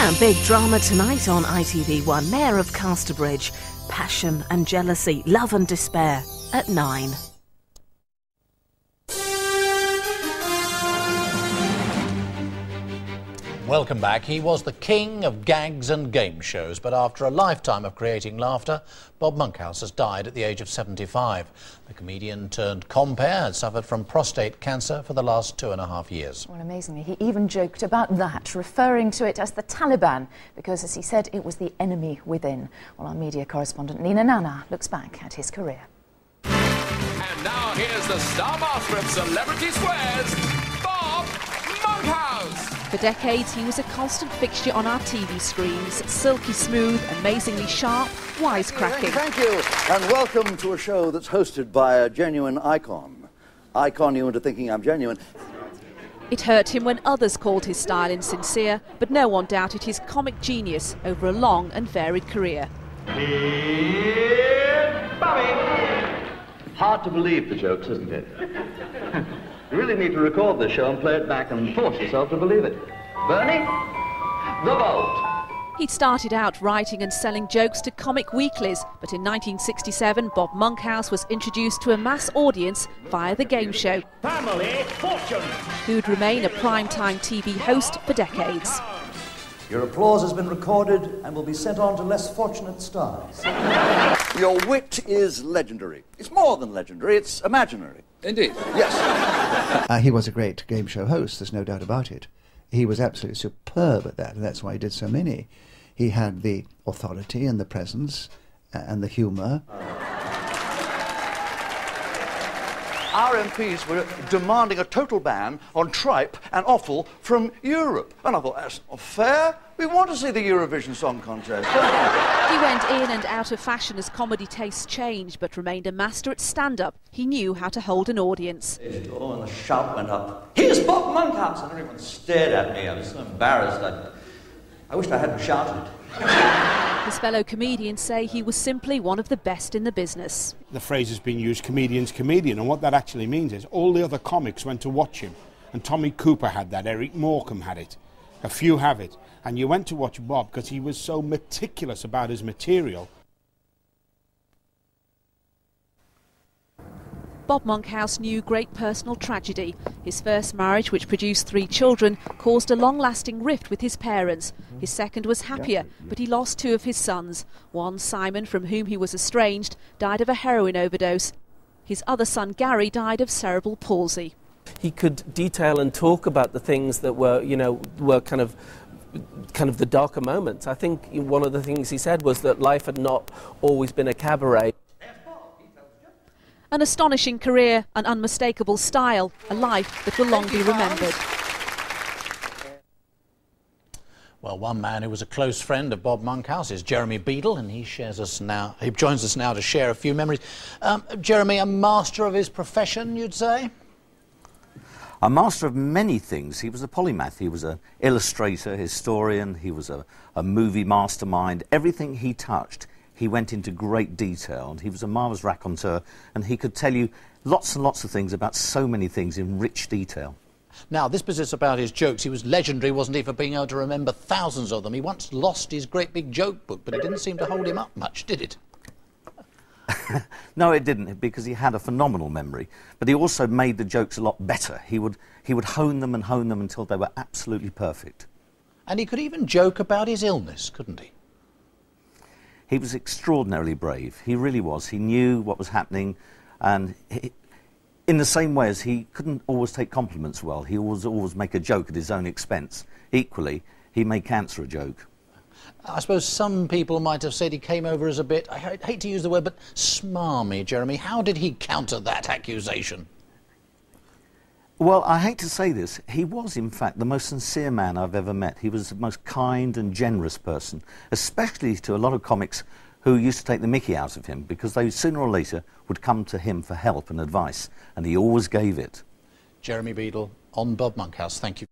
And big drama tonight on ITV1. Mayor of Casterbridge. Passion and jealousy, love and despair at 9. Welcome back. He was the king of gags and game shows, but after a lifetime of creating laughter, Bob Monkhouse has died at the age of 75. The comedian turned compere had suffered from prostate cancer for the last 2.5 years. Well, amazingly, he even joked about that, referring to it as the Taliban, because, as he said, it was the enemy within. Well, our media correspondent Nina Nana looks back at his career. And now here's the star master of Celebrity Squares, Bob Monkhouse. For decades, he was a constant fixture on our TV screens, silky smooth, amazingly sharp, wisecracking. Thank you, and welcome to a show that's hosted by a genuine icon. I con you into thinking I'm genuine. It hurt him when others called his style insincere, but no one doubted his comic genius over a long and varied career. Hard to believe the jokes, isn't it? You really need to record this show and play it back and force yourself to believe it. Bernie, the vote. He'd started out writing and selling jokes to comic weeklies, but in 1967 Bob Monkhouse was introduced to a mass audience via the game show. Family Fortune, who'd remain a primetime TV host for decades. Your applause has been recorded and will be sent on to less fortunate stars. Your wit is legendary. It's more than legendary, it's imaginary. Indeed. Yes. He was a great game show host, there's no doubt about it. He was absolutely superb at that, and that's why he did so many. He had the authority and the presence and the humour. Our MPs were demanding a total ban on tripe and offal from Europe. And I thought, that's not fair. We want to see the Eurovision Song Contest, don't we? He went in and out of fashion as comedy tastes changed, but remained a master at stand-up. He knew how to hold an audience. Oh, and the shout went up, "Here's Bob Monkhouse!" And everyone stared at me. I was so embarrassed. I wished I hadn't shouted. His fellow comedians say he was simply one of the best in the business. The phrase has been used, comedian's comedian, and what that actually means is all the other comics went to watch him. And Tommy Cooper had that, Eric Morecambe had it, a few have it. And you went to watch Bob because he was so meticulous about his material. Bob Monkhouse knew great personal tragedy. His first marriage, which produced 3 children, caused a long-lasting rift with his parents. His second was happier, but he lost 2 of his sons. One, Simon, from whom he was estranged, died of a heroin overdose. His other son, Gary, died of cerebral palsy. He could detail and talk about the things that were, were kind of the darker moments. I think one of the things he said was that life had not always been a cabaret. An astonishing career, an unmistakable style, a life that will long be remembered. Well, one man who was a close friend of Bob Monkhouse is Jeremy Beadle, and he joins us now to share a few memories. Jeremy, a master of his profession, you'd say? A master of many things. He was a polymath. He was an illustrator, historian, he was a movie mastermind. Everything he touched, he went into great detail, and he was a marvellous raconteur, and he could tell you lots and lots of things about so many things in rich detail. Now, this business about his jokes, he was legendary, wasn't he, for being able to remember thousands of them. He once lost his great big joke book, but it didn't seem to hold him up much, did it? No, it didn't, because he had a phenomenal memory, but he also made the jokes a lot better. He would hone them until they were absolutely perfect. And he could even joke about his illness, couldn't he? He was extraordinarily brave. He really was. He knew what was happening, and in the same way as he couldn't always take compliments well, he always make a joke at his own expense. Equally, he made cancer a joke. I suppose some people might have said he came over as a bit, I hate to use the word, but smarmy, Jeremy. How did he counter that accusation? Well, I hate to say this, he was, in fact, the most sincere man I've ever met. He was the most kind and generous person, especially to a lot of comics who used to take the mickey out of him, because they sooner or later would come to him for help and advice, and he always gave it. Jeremy Beadle on Bob Monkhouse, thank you.